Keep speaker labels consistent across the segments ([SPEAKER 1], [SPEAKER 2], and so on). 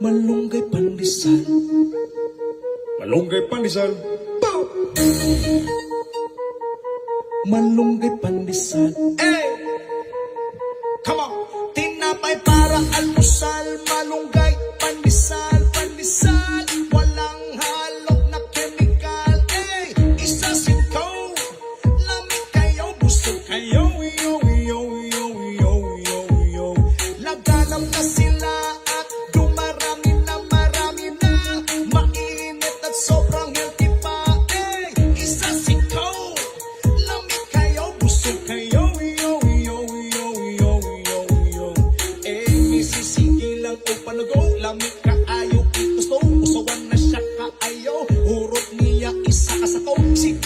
[SPEAKER 1] Malunggay pandesal.
[SPEAKER 2] Malunggay pandesal.
[SPEAKER 1] Malunggay pandesal.
[SPEAKER 2] Hey! Come on!
[SPEAKER 1] Tinapay para almusal. Malunggay pandesal, pandesal. Walang halok na chemical. Hey! Isa singkaw. Lamig kayo, busog kayo.
[SPEAKER 2] Yo, yo, yo, yo, yo, yo.
[SPEAKER 1] Laganap na sila at dumarami na marami na. Mainit at sobrang healthy pa. Eh, isa sikaw. Lamig kayo, busog kayo.
[SPEAKER 2] Yo, yo, yo, yo, yo, yo.
[SPEAKER 1] Eh, misisigilang o panago. Lamig ka ayaw itusto. Usawan na siya ka ayaw. Hurot niya isa kasakaw. Si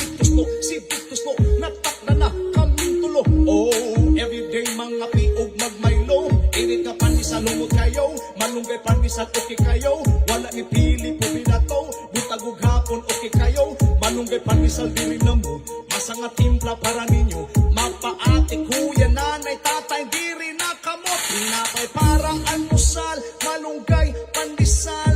[SPEAKER 1] Pitusto, natakna na kaming tulo. Oh, everyday mga piog magmaylo. Init ka pandesal, lumot kayo. Malunggay pandesal, okay kayo. Wala ni pili po binato. Butagog hapon, okay kayo. Malunggay pandesal, diri na mo. Masanga timpla para ninyo. Mapaate, kuya, nanay, tatay, diri na kamot. Pinapay para almusal. Malunggay pandesal.